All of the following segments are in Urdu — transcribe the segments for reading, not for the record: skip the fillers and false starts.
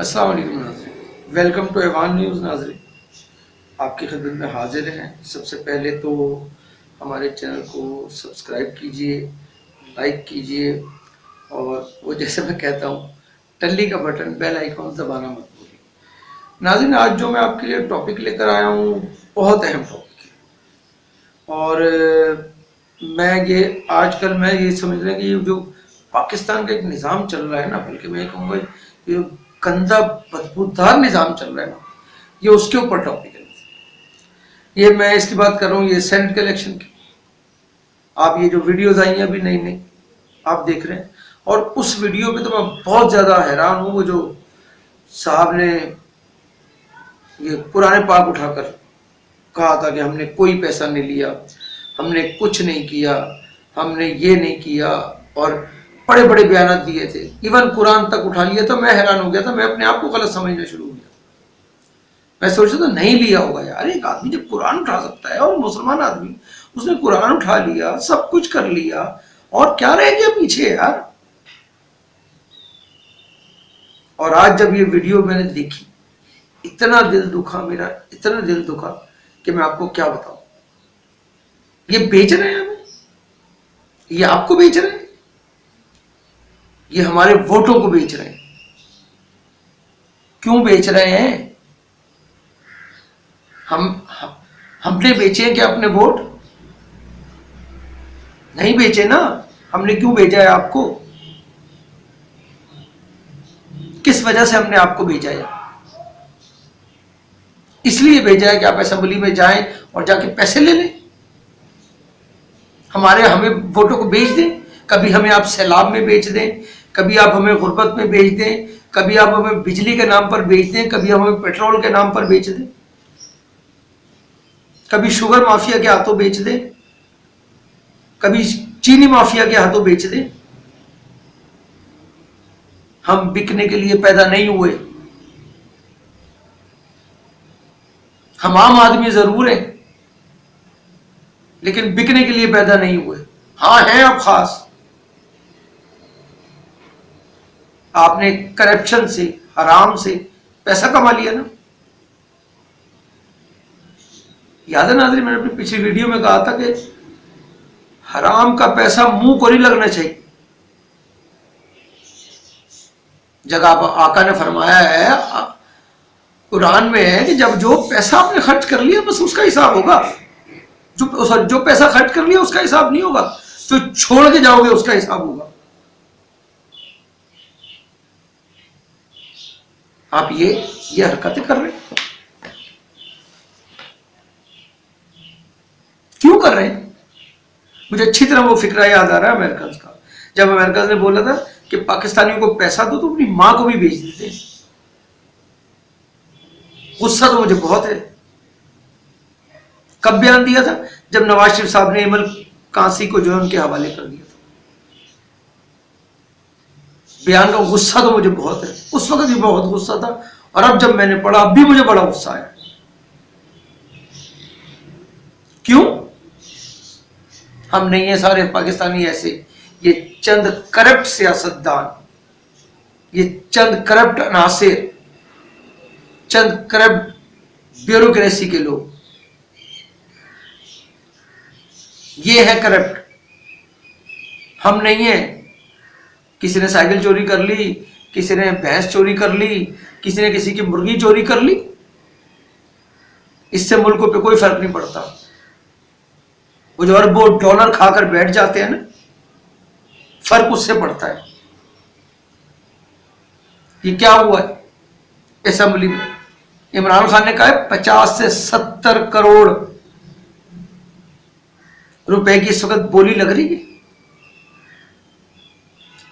السلام علیکم ناظرین، ویلکم ٹو ایوان نیوز۔ ناظرین آپ کی خدمت میں حاضر ہیں۔ سب سے پہلے تو ہمارے چینل کو سبسکرائب کیجئے، لائک کیجئے، اور وہ جیسے میں کہتا ہوں ٹلی کا بٹن بیل آئیکن دبانا مت بھولیں۔ ناظرین آج جو میں آپ کے لیے ٹاپک لے کر آیا ہوں بہت اہم ٹاپک ہے، اور آج کل میں یہ سمجھ رہا ہوں کہ یہ جو پاکستان کا ایک نظام چل رہا ہے نا، بلکہ میں کہوں گا یہ گندا بدبودار نظام چل رہا ہے نا، یہ اس کے اوپر ٹاپک ہے۔ یہ میں اس کی بات کر رہا ہوں یہ سینٹ کے الیکشن کی۔ آپ یہ جو ویڈیوز آئی ہیں ابھی نئی نئی آپ دیکھ رہے ہیں، اور اس ویڈیو پہ تو میں بہت زیادہ حیران ہوں۔ وہ جو صاحب نے یہ قرآن پاک اٹھا کر کہا تھا کہ ہم نے کوئی پیسہ نہیں لیا، ہم نے کچھ نہیں کیا، ہم نے یہ نہیں کیا، اور بڑے بڑے بیانات دیے تھے، ایون قرآن تک اٹھا لیا تھا۔ میں حیران ہو گیا تھا، میں اپنے آپ کو غلط سمجھنا شروع ہو گیا۔ میں سوچتا تھا نہیں لیا ہوگا یار، ایک آدمی جب قرآن اٹھا سکتا ہے، اور مسلمان آدمی اس نے قرآن اٹھا لیا، سب کچھ کر لیا، اور کیا رہ گیا پیچھے یار۔ اور آج جب یہ ویڈیو میں نے دیکھی، اتنا دل دکھا میرا، اتنا دل دکھا کہ میں آپ کو کیا بتاؤں۔ یہ بیچ رہے ہیں ہمیں، یہ آپ کو بیچ رہے ہیں، یہ ہمارے ووٹوں کو بیچ رہے ہیں۔ کیوں بیچ رہے ہیں؟ ہم نے بیچے ہیں کیا اپنے ووٹ؟ نہیں بیچے نا۔ ہم نے کیوں بھیجا ہے آپ کو؟ کس وجہ سے ہم نے آپ کو بھیجا ہے؟ اس لیے بھیجا ہے کہ آپ اسمبلی میں جائیں اور جا کے پیسے لے لیں، ہمیں ووٹوں کو بیچ دیں۔ کبھی ہمیں آپ سیلاب میں بیچ دیں، کبھی آپ ہمیں غربت میں بیچ دیں، کبھی آپ ہمیں بجلی کے نام پر بیچ دیں، کبھی ہمیں پیٹرول کے نام پر بیچ دیں، کبھی شوگر مافیا کے ہاتھوں بیچ دیں، کبھی چینی مافیا کے ہاتھوں بیچ دیں۔ ہم بکنے کے لیے پیدا نہیں ہوئے، ہم عام آدمی ضرور ہیں لیکن بکنے کے لیے پیدا نہیں ہوئے۔ ہاں ہیں اب خاص، آپ نے کرپشن سے، حرام سے پیسہ کما لیا نا۔ یاد ہے ناظرین، میں نے اپنی پچھلی ویڈیو میں کہا تھا کہ حرام کا پیسہ منہ کو نہیں لگنا چاہیے۔ جگہ آقا نے فرمایا ہے قرآن میں ہے کہ جب جو پیسہ آپ نے خرچ کر لیا بس اس کا حساب ہوگا، جو پیسہ خرچ کر لیا اس کا حساب نہیں ہوگا، جو چھوڑ کے جاؤ گے اس کا حساب ہوگا۔ آپ یہ حرکتیں کر رہے ہیں، کیوں کر رہے ہیں؟ مجھے اچھی طرح وہ فکرہ یاد آ رہا ہے امریکن کا، جب امریکن نے بولا تھا کہ پاکستانیوں کو پیسہ دو تو اپنی ماں کو بھی بھیج دیتے ہیں۔ غصہ تو مجھے بہت ہے۔ کب بیان دیا تھا؟ جب نواز شریف صاحب نے ایمل کانسی کو جو ہے ان کے حوالے کر دیا تھا۔ بیان کا غصہ تو مجھے بہت ہے، اس وقت بھی بہت غصہ تھا، اور اب جب میں نے پڑھا اب بھی مجھے بڑا غصہ آیا۔ کیوں؟ ہم نہیں ہیں سارے پاکستانی ایسے، یہ چند کرپٹ سیاستدان، یہ چند کرپٹ عناصر، چند کرپٹ بیوروکریسی کے لوگ، یہ ہے کرپٹ۔ ہم نہیں ہیں۔ کسی نے سائیکل چوری کر لی، کسی نے بھینس چوری کر لی، کسی نے کسی کی مرغی چوری کر لی، اس سے ملکوں پہ کوئی فرق نہیں پڑتا۔ وہ جو اربوں ڈالر کھا کر بیٹھ جاتے ہیں نا، فرق اس سے پڑتا ہے۔ یہ کیا ہوا ہے اسمبلی میں؟ عمران خان نے کہا ہے 50 سے 70 کروڑ روپے کی اس وقت بولی لگ رہی ہے۔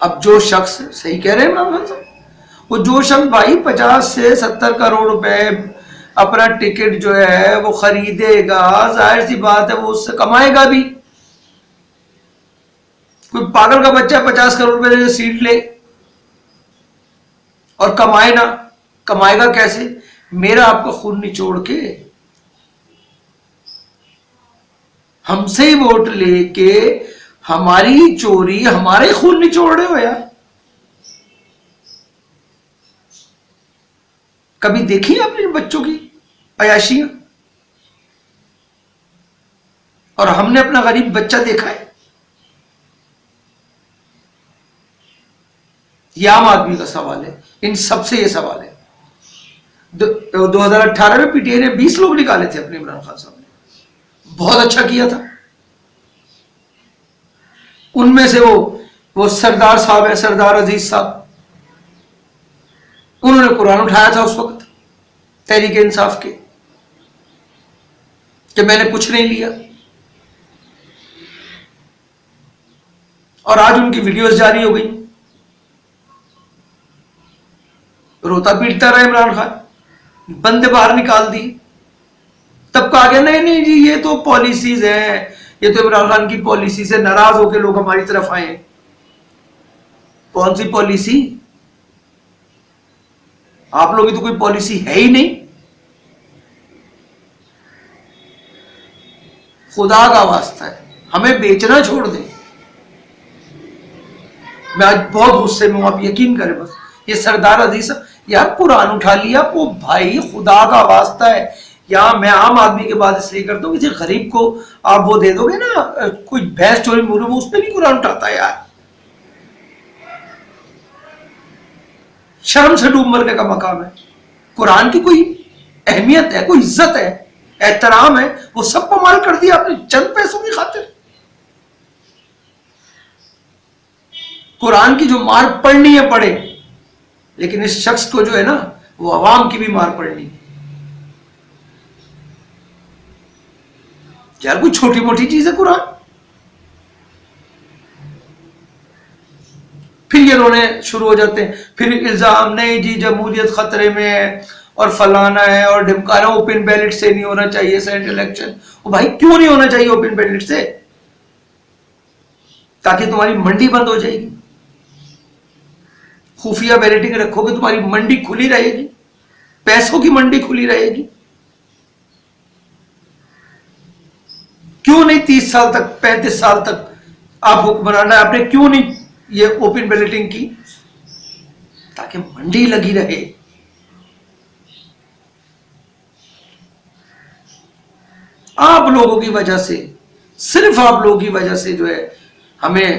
اب جو شخص، صحیح کہہ رہے ہیں عمران خان صاحب، وہ جو شخص بھائی 50 سے 70 کروڑ روپے اپنا ٹکٹ جو ہے وہ خریدے گا، ظاہر سی بات ہے وہ اس سے کمائے گا بھی۔ کوئی پاگل کا بچہ 50 کروڑ روپے سے سیٹ لے اور کمائے نہ، کمائے گا کیسے؟ میرا آپ کا خون نچوڑ کے، ہم سے ہی ووٹ لے کے ہماری چوری، ہمارے خون نچوڑ رہے ہو یار۔ کبھی دیکھی آپ نے بچوں کی عیاشیاں؟ اور ہم نے اپنا غریب بچہ دیکھا ہے؟ یہ عام آدمی کا سوال ہے، ان سب سے یہ سوال ہے۔ 2018 میں پی ٹی آئی نے 20 لوگ نکالے تھے اپنے عمران خان صاحب نے، بہت اچھا کیا تھا۔ ان میں سے وہ سردار صاحب ہے، سردار عزیز صاحب، انہوں نے قرآن اٹھایا تھا اس وقت تحریک انصاف کے، کہ میں نے کچھ نہیں لیا، اور آج ان کی ویڈیوز جاری ہو گئی، روتا پیٹتا رہا عمران خان، بندے باہر نکال دی، تب کہا گیا نہیں نہیں جی یہ تو پالیسیز ہیں، یہ تو عمران خان کی پالیسی سے ناراض ہو کے لوگ ہماری طرف آئے۔ کون سی پالیسی؟ آپ لوگوں کی تو کوئی پالیسی ہے ہی نہیں۔ خدا کا واسطہ ہے ہمیں بیچنا چھوڑ دیں۔ میں آج بہت غصے میں ہوں، آپ یقین کریں، بس یہ سردار عزیز یار قرآن اٹھا لیا، وہ بھائی خدا کا واسطہ ہے، یا میں عام آدمی کے بعد اس لیے کرتا ہوں، کسی غریب کو آپ وہ دے دو گے نا، کوئی بھینس چوری مورے میں، اس پہ نہیں قرآن اٹھاتا ہے یار۔ شرم سے ڈوب مرنے کا مقام ہے۔ قرآن کی کوئی اہمیت ہے، کوئی عزت ہے، احترام ہے، وہ سب کو مال کر دیا آپ نے چند پیسوں کی خاطر۔ قرآن کی جو مار پڑنی ہے پڑے، لیکن اس شخص کو جو ہے نا وہ عوام کی بھی مار پڑنی ہے۔ یار کوئی چھوٹی موٹی چیز ہے قرآن؟ پھر یہ رونے شروع ہو جاتے ہیں، پھر الزام نہیں جی جمہوریت خطرے میں ہے اور فلانا ہے اور ڈھمکانا، اوپن بیلٹ سے نہیں ہونا چاہیے سینٹ الیکشن۔ او بھائی کیوں نہیں ہونا چاہیے اوپن بیلٹ سے؟ تاکہ تمہاری منڈی بند ہو جائے گی، خفیہ بیلٹنگ رکھو گے تمہاری منڈی کھلی رہے گی، پیسوں کی منڈی کھلی رہے گی۔ کیوں نہیں 30 سال تک 35 سال تک آپ حکمران آپ نے کیوں نہیں یہ اوپن بیلٹنگ کی؟ تاکہ منڈی لگی رہے۔ آپ لوگوں کی وجہ سے، صرف آپ لوگوں کی وجہ سے جو ہے ہمیں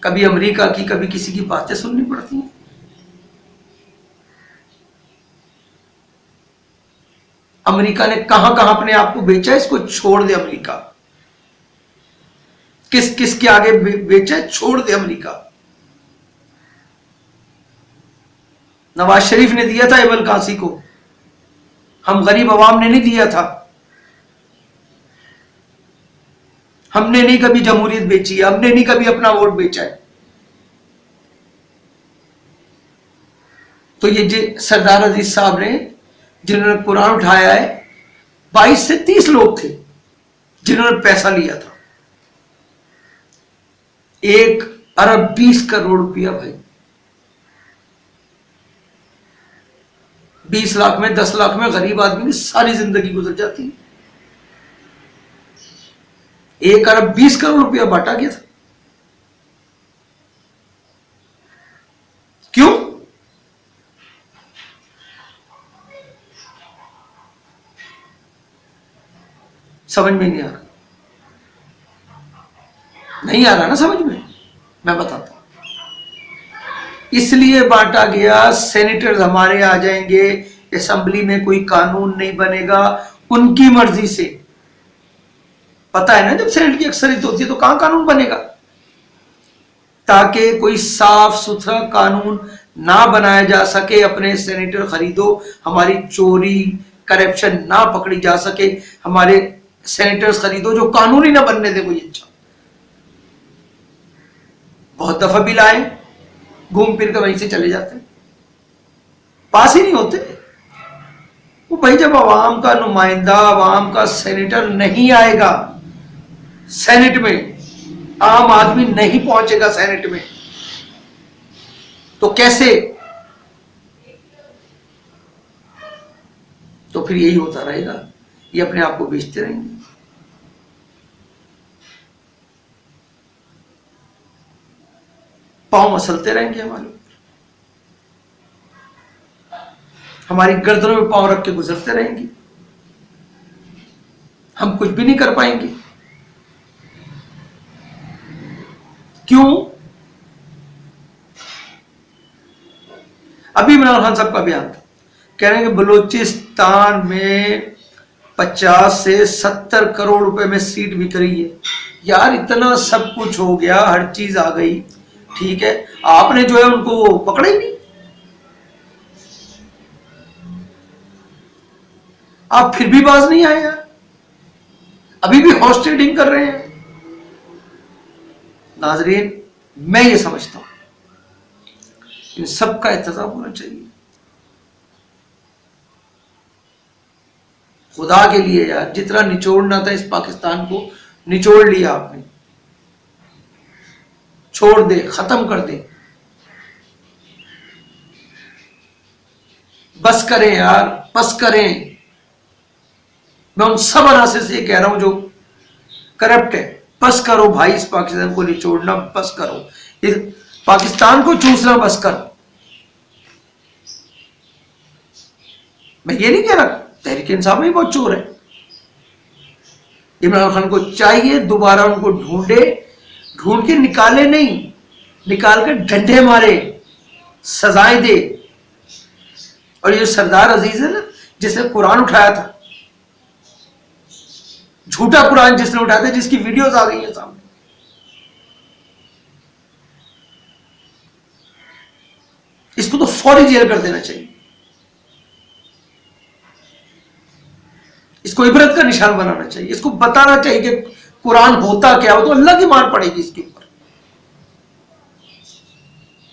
کبھی امریکہ کی کبھی کسی کی باتیں سننی پڑتی ہیں۔ امریکہ نے کہاں کہاں اپنے آپ کو بیچا، اس کو چھوڑ دے امریکہ۔ کس کس کے آگے بیچا، چھوڑ دے امریکہ۔ نواز شریف نے دیا تھا ایبل کانسی کو، ہم غریب عوام نے نہیں دیا تھا۔ ہم نے نہیں کبھی جمہوریت بیچی ہے، ہم نے نہیں کبھی اپنا ووٹ بیچا ہے۔ تو یہ سردار عزیز صاحب نے جنہوں نے قرآن اٹھایا ہے، 22 سے 30 لوگ تھے جنہوں نے پیسہ لیا تھا، 1 ارب 20 کروڑ روپیہ بھائی، 20 لاکھ میں 10 لاکھ میں غریب آدمی کی ساری زندگی گزر جاتی ہے۔ 1 ارب 20 کروڑ روپیہ بانٹا گیا تھا۔ کیوں؟ سمجھ میں نہیں آ رہا، نہیں آ رہا نا سمجھ میں بتاتا ہوں۔ اس لیے بانٹا گیا، سینیٹرز ہمارے آ جائیں گے، اسمبلی میں کوئی قانون نہیں بنے گا ان کی مرضی سے۔ پتا ہے نا جب سینٹ کی اکثریت ہوتی ہے تو کہاں قانون بنے گا؟ تاکہ کوئی صاف ستھرا قانون نہ بنایا جا سکے، اپنے سینیٹر خریدو، ہماری چوری کرپشن نہ پکڑی جا سکے، ہمارے سینیٹرز خریدو جو قانون ہی نہ بننے دے کوئی اچھا۔ بہت دفعہ بھی لائے، گھوم پھر کر وہیں سے چلے جاتے، پاس ہی نہیں ہوتے۔ وہ بھائی جب عوام کا نمائندہ، عوام کا سینیٹر نہیں آئے گا سینٹ میں، عام آدمی نہیں پہنچے گا سینٹ میں، تو کیسے؟ تو پھر یہی ہوتا رہے گا، یہ اپنے آپ کو بیچتے رہیں گے۔ پاؤں مسلتے رہیں گے ہمارے، ہماری گردنوں میں پاؤں رکھ کے گزرتے رہیں گے، ہم کچھ بھی نہیں کر پائیں گے. کیوں؟ ابھی عمران خان صاحب کا بیان تھا، کہہ رہے ہیں کہ بلوچستان میں 50 سے 70 کروڑ روپے میں سیٹ بک رہی ہے. یار اتنا سب کچھ ہو گیا، ہر چیز آ گئی، ٹھیک ہے، آپ نے جو ہے ان کو پکڑا ہی نہیں. آپ پھر بھی باز نہیں آئے یار، ابھی بھی ہارس ٹریڈنگ کر رہے ہیں. ناظرین، میں یہ سمجھتا ہوں ان سب کا احتساب ہونا چاہیے. خدا کے لیے یار، جتنا نچوڑنا تھا اس پاکستان کو نچوڑ لیا آپ نے، چھوڑ دے، ختم کر دے. بس کریں یار، بس کریں. میں ان سب عناصر سے یہ کہہ رہا ہوں جو کرپٹ ہے، بس کرو بھائی، اس پاکستان کو نچوڑنا بس کرو، اس پاکستان کو چوسنا بس کرو. میں یہ نہیں کہہ رہا تحریک انصاف میں بہت چور ہے. عمران خان کو چاہیے دوبارہ ان کو ڈھونڈے، ڈھونڈ کے نکالے نہیں، نکال کے ڈنڈے مارے، سزائیں دے. اور یہ سردار عزیز ہے نا، جس نے قرآن اٹھایا تھا، جھوٹا قرآن جس نے اٹھایا تھا، جس کی ویڈیوز آ گئی ہیں سامنے، اس کو تو فوری جیل کر دینا چاہیے. اس کو عبرت کا نشان بنانا چاہیے، اس کو بتانا چاہیے کہ قرآن ہوتا کیا ہو، تو اللہ کی مار پڑے گی اس کے اوپر.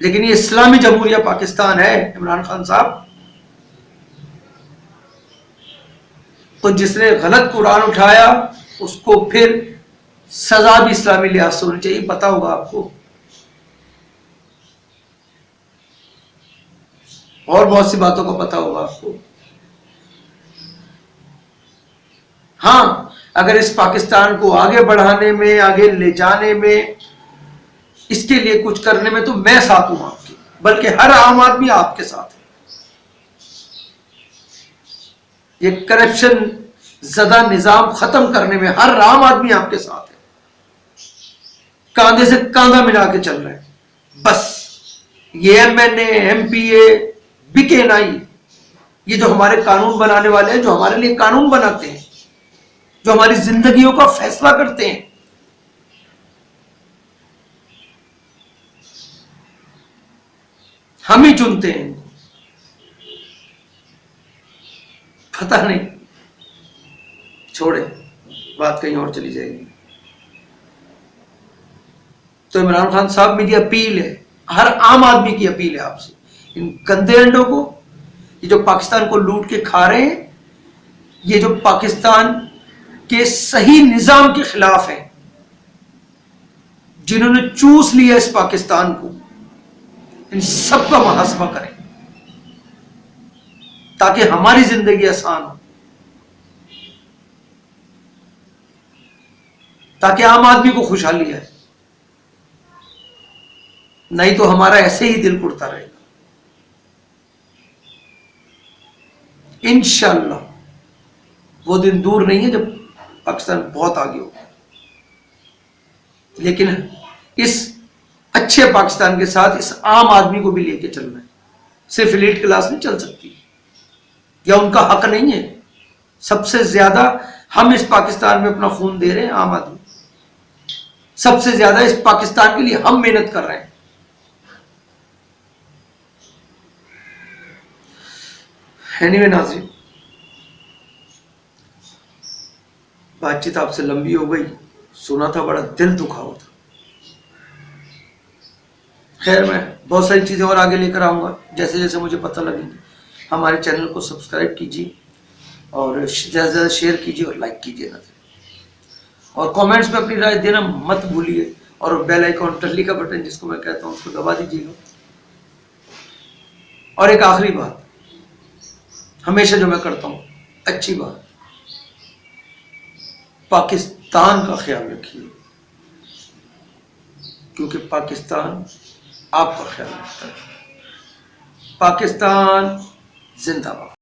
لیکن یہ اسلامی جمہوریہ پاکستان ہے عمران خان صاحب، تو جس نے غلط قرآن اٹھایا اس کو پھر سزا بھی اسلامی لحاظ سے ہونی چاہیے. پتا ہوگا آپ کو، اور بہت سی باتوں کا پتا ہوگا آپ کو. ہاں، اگر اس پاکستان کو آگے بڑھانے میں، آگے لے جانے میں، اس کے لیے کچھ کرنے میں، تو میں ساتھ ہوں آپ کی، بلکہ ہر عام آدمی آپ کے ساتھ ہے. یہ کرپشن زدہ نظام ختم کرنے میں ہر عام آدمی آپ کے ساتھ ہے، کاندھے سے کاندھا ملا کے چل رہے ہیں. بس یہ ایم این اے، ایم پی اے، بکے نائی، یہ جو ہمارے قانون بنانے والے ہیں، جو ہمارے لیے قانون بناتے ہیں، جو ہماری زندگیوں کا فیصلہ کرتے ہیں، ہم ہی چنتے ہیں. پتہ نہیں، چھوڑے، بات کہیں اور چلی جائے گی. تو عمران خان صاحب، میری اپیل ہے، ہر عام آدمی کی اپیل ہے آپ سے، ان گندے انڈوں کو، یہ جو پاکستان کو لوٹ کے کھا رہے ہیں، یہ جو پاکستان کے صحیح نظام کے خلاف ہیں، جنہوں نے چوس لیا اس پاکستان کو، ان سب کا محاسبہ کریں تاکہ ہماری زندگی آسان ہو، تاکہ عام آدمی کو خوشحالی ہے. نہیں تو ہمارا ایسے ہی دل اڑتا رہے گا. انشاءاللہ وہ دن دور نہیں ہے جب پاکستان بہت آگے ہوگا. لیکن اس اچھے پاکستان کے ساتھ اس عام آدمی کو بھی لے کے چلنا ہے. صرف ایلیٹ کلاس نہیں چل سکتی، یا ان کا حق نہیں ہے. سب سے زیادہ ہم اس پاکستان میں اپنا خون دے رہے ہیں، عام آدمی. سب سے زیادہ اس پاکستان کے لیے ہم محنت کر رہے ہیں. اینیوے ناظرین، بات چیت آپ سے لمبی ہو گئی، سنا تھا بڑا دل دکھا ہوا تھا. خیر، میں بہت ساری چیزیں اور آگے لے کر آؤں گا جیسے جیسے مجھے پتہ لگے گی. ہمارے چینل کو سبسکرائب کیجیے اور زیادہ سے زیادہ شیئر کیجیے اور لائک کیجیے نا، اور کامنٹس میں اپنی رائے دینا مت بھولیے. اور بیل آئیکن، ٹلی کا بٹن جس کو میں کہتا ہوں، اس کو دبا دیجیے گا. اور ایک آخری بات، ہمیشہ جو میں کرتا ہوں، اچھی بات، پاکستان کا خیال رکھیے، کیونکہ پاکستان آپ کا خیال رکھتا ہے. پاکستان زندہ باد.